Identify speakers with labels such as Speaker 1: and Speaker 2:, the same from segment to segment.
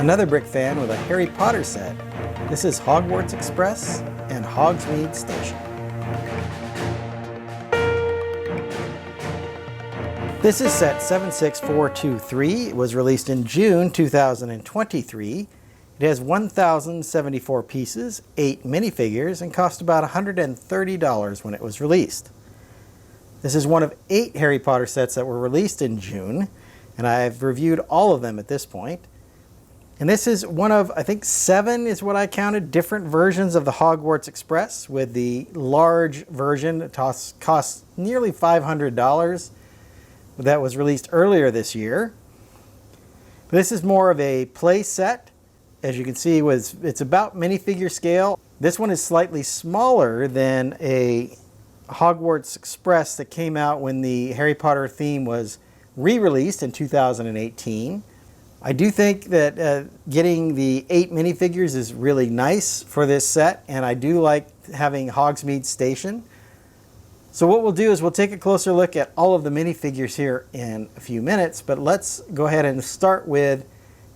Speaker 1: Another brick fan with a Harry Potter set. This is Hogwarts Express and Hogsmeade Station. This is set 76423. It was released in June 2023. It has 1,074 pieces, 8 minifigures, and cost about $130 when it was released. This is one of 8 Harry Potter sets that were released in June, and I've reviewed all of them at this point. And this is one of, I think 7 is what I counted, different versions of the Hogwarts Express, with the large version that costs nearly $500 that was released earlier this year. This is more of a play set. As you can see, it's about minifigure scale. This one is slightly smaller than a Hogwarts Express that came out when the Harry Potter theme was re-released in 2018. I do think that getting the 8 minifigures is really nice for this set, and I do like having Hogsmeade Station. So what we'll do is we'll take a closer look at all of the minifigures here in a few minutes, but let's go ahead and start with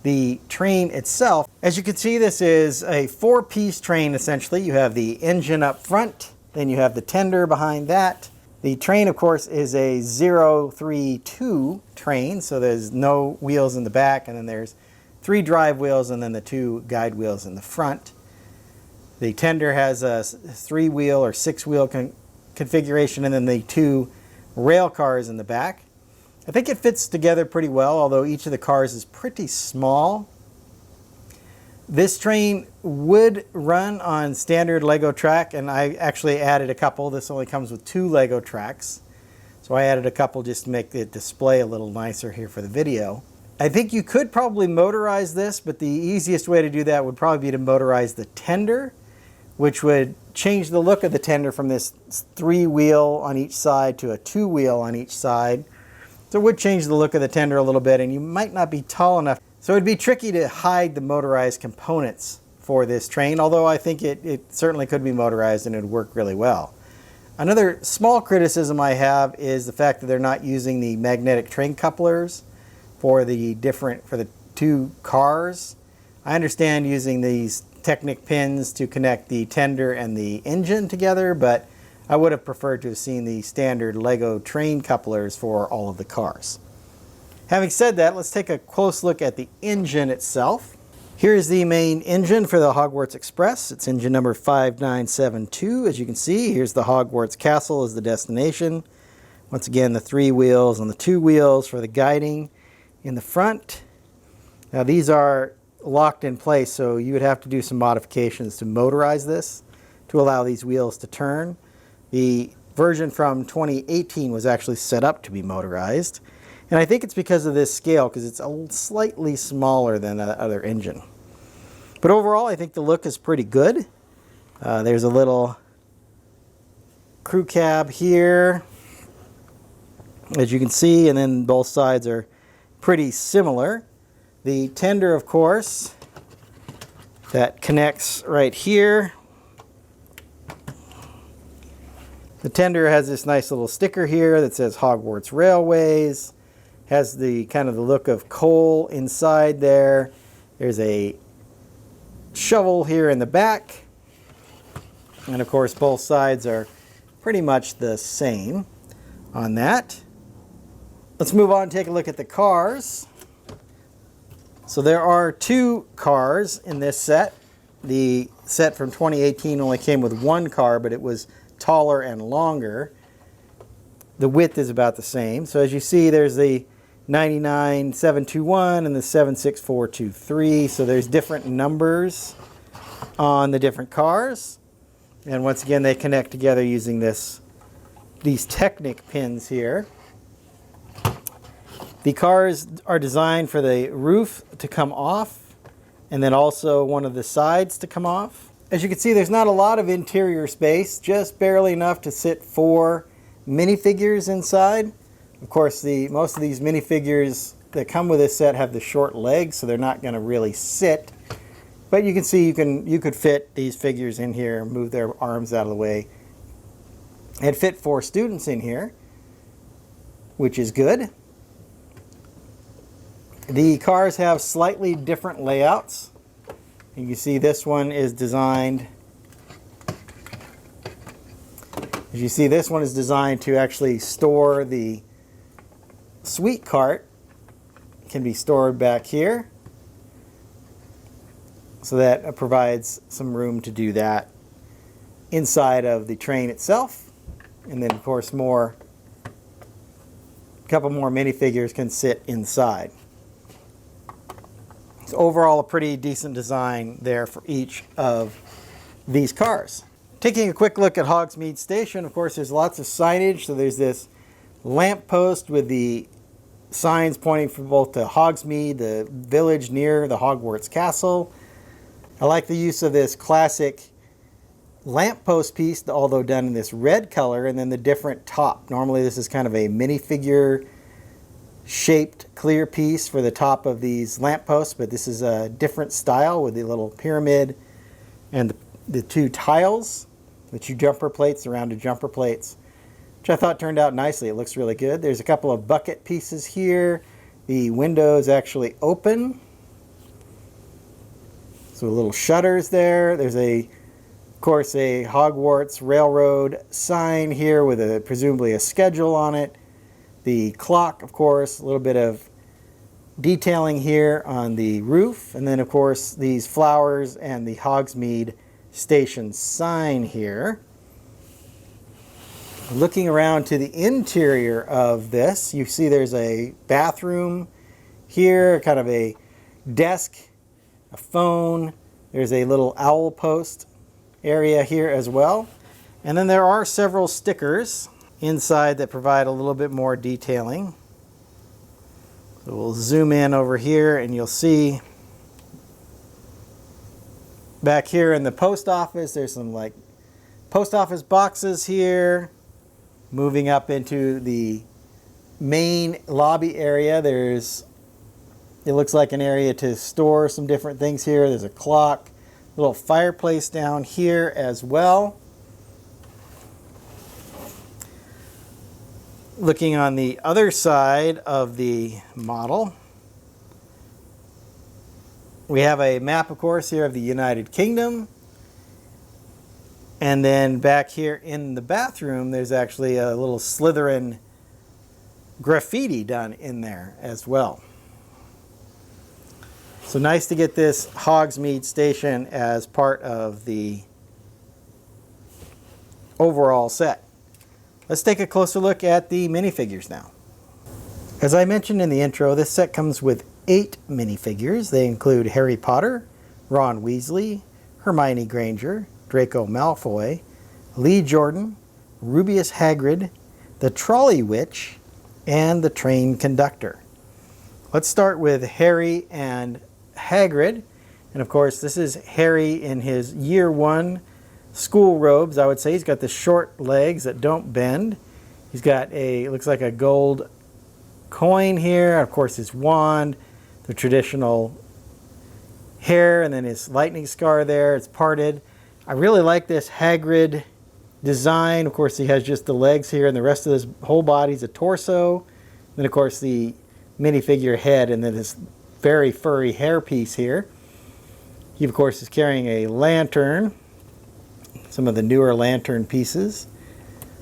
Speaker 1: the train itself. As you can see, this is a 4-piece train essentially. You have the engine up front, then you have the tender behind that. The train, of course, is a 032 train, so there's no wheels in the back, and then there's 3 drive wheels and then the 2 guide wheels in the front. The tender has a 3-wheel or 6-wheel configuration, and then the 2 rail cars in the back. I think it fits together pretty well, although each of the cars is pretty small. This train would run on standard Lego track, and I actually added a couple. This only comes with 2 Lego tracks, so I added a couple just to make the display a little nicer here for the video. I think you could probably motorize this, but the easiest way to do that would probably be to motorize the tender, which would change the look of the tender from this 3-wheel on each side to a 2-wheel on each side. So it would change the look of the tender a little bit, and you might not be tall enough. So it'd be tricky to hide the motorized components for this train, although I think it certainly could be motorized and it would work really well. Another small criticism I have is the fact that they're not using the magnetic train couplers for the 2 cars. I understand using these Technic pins to connect the tender and the engine together, but I would have preferred to have seen the standard Lego train couplers for all of the cars. Having said that, let's take a close look at the engine itself. Here's the main engine for the Hogwarts Express. It's engine number 5972. As you can see, here's the Hogwarts Castle as the destination. Once again, the 3 wheels and the 2 wheels for the guiding in the front. Now these are locked in place, so you would have to do some modifications to motorize this to allow these wheels to turn. The version from 2018 was actually set up to be motorized. And I think it's because of this scale, because it's slightly smaller than the other engine. But overall, I think the look is pretty good. There's a little crew cab here, as you can see, and then both sides are pretty similar. The tender, of course, that connects right here. The tender has this nice little sticker here that says Hogwarts Railways. Has the kind of the look of coal inside there. There's a shovel here in the back. And of course both sides are pretty much the same on that. Let's move on and take a look at the cars. So there are 2 cars in this set. The set from 2018 only came with 1 car, but it was taller and longer. The width is about the same. So as you see, there's the 99721 and the 76423. So there's different numbers on the different cars. And once again, they connect together using these Technic pins here. The cars are designed for the roof to come off, and then also one of the sides to come off. As you can see, there's not a lot of interior space, just barely enough to sit 4 minifigures inside. Of course, most of these minifigures that come with this set have the short legs, so they're not going to really sit. But you can see you could fit these figures in here, move their arms out of the way, and fit 4 students in here, which is good. The cars have slightly different layouts. You can see this one is designed, as you see, this one is designed to actually store the sweet cart. It can be stored back here. So that provides some room to do that inside of the train itself. And then of course a couple more minifigures can sit inside. So overall a pretty decent design there for each of these cars. Taking a quick look at Hogsmeade Station, of course there's lots of signage. So there's this lamp post with the signs pointing for both to Hogsmeade, the village near the Hogwarts castle. I like the use of this classic lamppost piece, although done in this red color, and then the different top. Normally this is kind of a minifigure shaped clear piece for the top of these lampposts, but this is a different style with the little pyramid and the two tiles, the two jumper plates, the rounded jumper plates, which I thought turned out nicely. It looks really good. There's a couple of bucket pieces here. The windows actually open. So little shutters there. There's of course a Hogwarts Railroad sign here with presumably a schedule on it. The clock, of course, a little bit of detailing here on the roof. And then of course these flowers and the Hogsmeade Station sign here. Looking around to the interior of this, you see there's a bathroom here, kind of a desk, a phone. There's a little owl post area here as well. And then there are several stickers inside that provide a little bit more detailing. So we'll zoom in over here and you'll see back here in the post office, there's some like post office boxes here. Moving up into the main lobby area, it looks like an area to store some different things here. There's a clock, a little fireplace down here as well. Looking on the other side of the model, we have a map, of course, here of the United Kingdom. And then back here in the bathroom, there's actually a little Slytherin graffiti done in there as well. So nice to get this Hogsmeade Station as part of the overall set. Let's take a closer look at the minifigures now. As I mentioned in the intro, this set comes with 8 minifigures. They include Harry Potter, Ron Weasley, Hermione Granger, Draco Malfoy, Lee Jordan, Rubeus Hagrid, the Trolley Witch, and the Train Conductor. Let's start with Harry and Hagrid. And of course, this is Harry in his year 1 school robes. I would say he's got the short legs that don't bend. He's got looks like a gold coin here. Of course, his wand, the traditional hair, and then his lightning scar there. It's parted. I really like this Hagrid design. Of course, he has just the legs here, and the rest of his whole body's a torso. Then, of course, the minifigure head, and then this very furry hair piece here. He, of course, is carrying a lantern, some of the newer lantern pieces.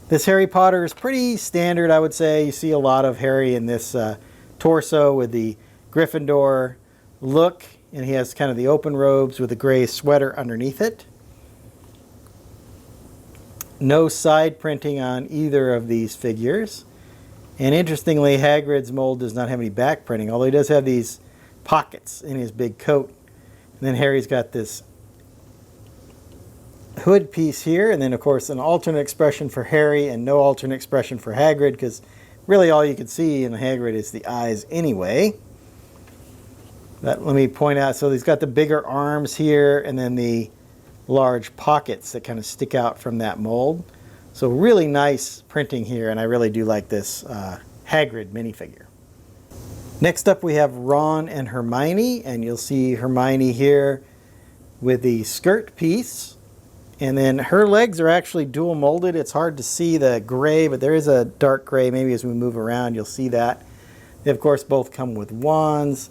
Speaker 1: This Harry Potter is pretty standard, I would say. You see a lot of Harry in this torso with the Gryffindor look, and he has kind of the open robes with a gray sweater underneath it. No side printing on either of these figures. And interestingly, Hagrid's mold does not have any back printing, although he does have these pockets in his big coat. And then Harry's got this hood piece here, and then of course an alternate expression for Harry and no alternate expression for Hagrid, because really all you can see in Hagrid is the eyes anyway. Let me point out, so he's got the bigger arms here and then the large pockets that kind of stick out from that mold. So really nice printing here, and I really do like this Hagrid minifigure. Next up we have Ron and Hermione, and you'll see Hermione here with the skirt piece. And then her legs are actually dual molded. It's hard to see the gray, but there is a dark gray. Maybe as we move around you'll see that. They of course both come with wands.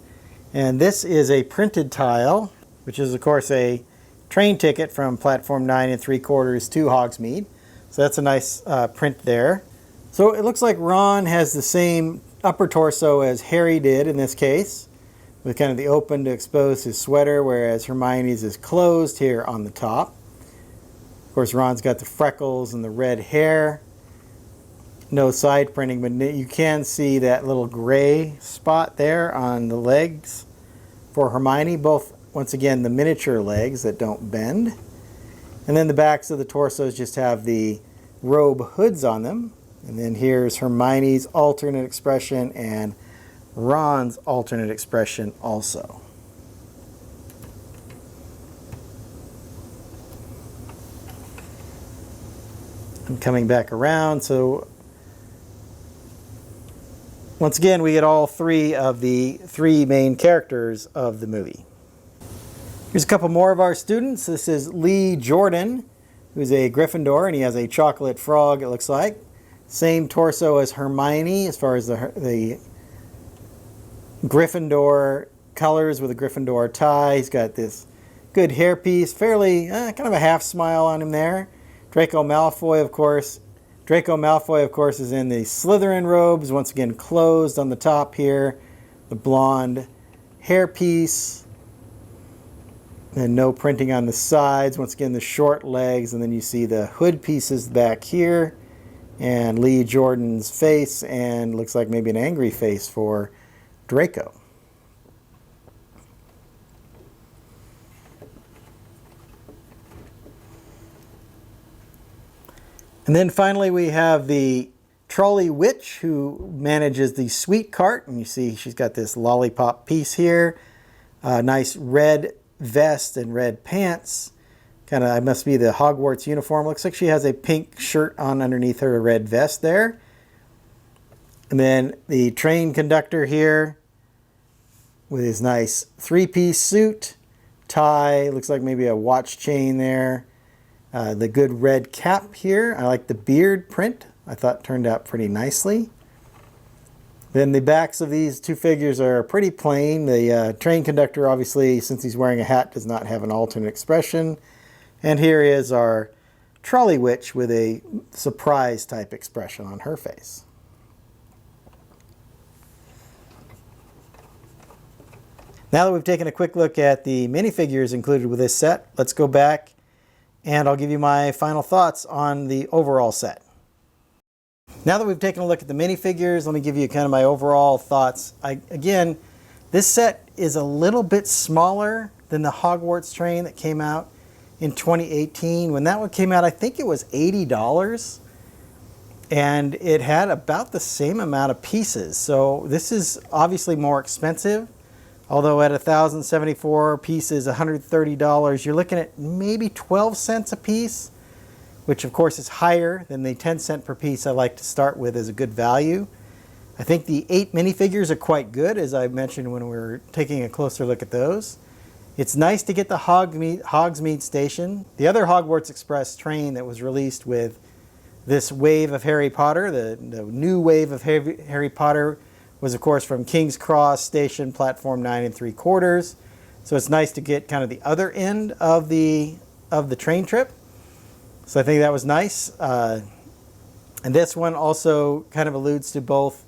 Speaker 1: And this is a printed tile, which is of course a train ticket from platform 9 3/4 to Hogsmeade. So that's a nice print there. So it looks like Ron has the same upper torso as Harry did in this case, with kind of the open to expose his sweater, whereas Hermione's is closed here on the top. Of course, Ron's got the freckles and the red hair. No side printing, but you can see that little gray spot there on the legs for Hermione, both, once again, the miniature legs that don't bend. And then the backs of the torsos just have the robe hoods on them. And then here's Hermione's alternate expression and Ron's alternate expression also. I'm coming back around, so once again we get all three of the three main characters of the movie. Here's a couple more of our students. This is Lee Jordan, who's a Gryffindor, and he has a chocolate frog, it looks like. Same torso as Hermione as far as the Gryffindor colors with a Gryffindor tie. He's got this good hairpiece, fairly kind of a half smile on him there. Draco Malfoy, of course. Is in the Slytherin robes, once again closed on the top here. The blonde hairpiece. And no printing on the sides. Once again, the short legs, and then you see the hood pieces back here. And Lee Jordan's face, and looks like maybe an angry face for Draco. And then finally we have the trolley witch who manages the sweet cart. And you see she's got this lollipop piece here. Nice red vest and red pants. Kind of, it must be the Hogwarts uniform. Looks like she has a pink shirt on underneath her red vest there. And then the train conductor here with his nice three-piece suit, tie, looks like maybe a watch chain there. The good red cap here. I like the beard print. I thought turned out pretty nicely. Then the backs of these two figures are pretty plain. The train conductor, obviously, since he's wearing a hat, does not have an alternate expression. And here is our trolley witch with a surprise type expression on her face. Now that we've taken a quick look at the minifigures included with this set, let's go back and I'll give you my final thoughts on the overall set. Now that we've taken a look at the minifigures, let me give you kind of my overall thoughts. Again, this set is a little bit smaller than the Hogwarts train that came out in 2018. When that one came out, I think it was $80. And it had about the same amount of pieces. So this is obviously more expensive. Although at 1,074 pieces, $130, you're looking at maybe 12 cents a piece, which of course is higher than the 10 cent per piece I like to start with as a good value. I think the 8 minifigures are quite good, as I mentioned when we were taking a closer look at those. It's nice to get the Hogsmeade station. The other Hogwarts Express train that was released with this wave of Harry Potter, the new wave of Harry Potter, was of course from King's Cross Station, platform 9 3/4. So it's nice to get kind of the other end of the train trip. So I think that was nice. And this one also kind of alludes to both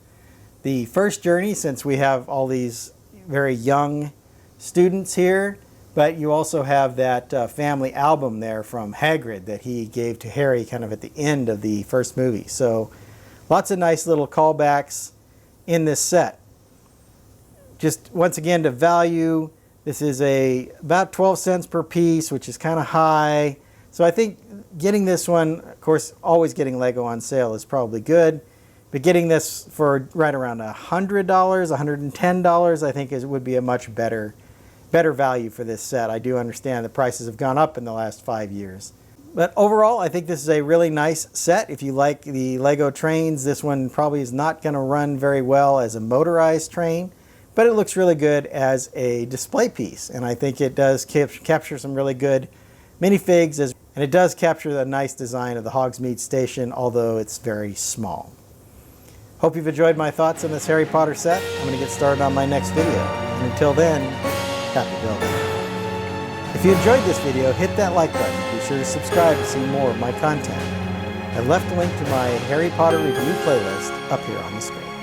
Speaker 1: the first journey, since we have all these very young students here, but you also have that family album there from Hagrid that he gave to Harry kind of at the end of the first movie. So lots of nice little callbacks in this set. Just once again to value, this is about 12 cents per piece, which is kind of high. So I think getting this one, of course, always getting Lego on sale is probably good. But getting this for right around $100, $110, I think would be a much better value for this set. I do understand the prices have gone up in the last 5 years. But overall, I think this is a really nice set. If you like the Lego trains, this one probably is not going to run very well as a motorized train, but it looks really good as a display piece. And I think it does capture some really good minifigs, and it does capture the nice design of the Hogsmeade station, although it's very small. Hope you've enjoyed my thoughts on this Harry Potter set. I'm going to get started on my next video. And until then, happy building. If you enjoyed this video, hit that like button. Be sure to subscribe to see more of my content. I've left a link to my Harry Potter review playlist up here on the screen.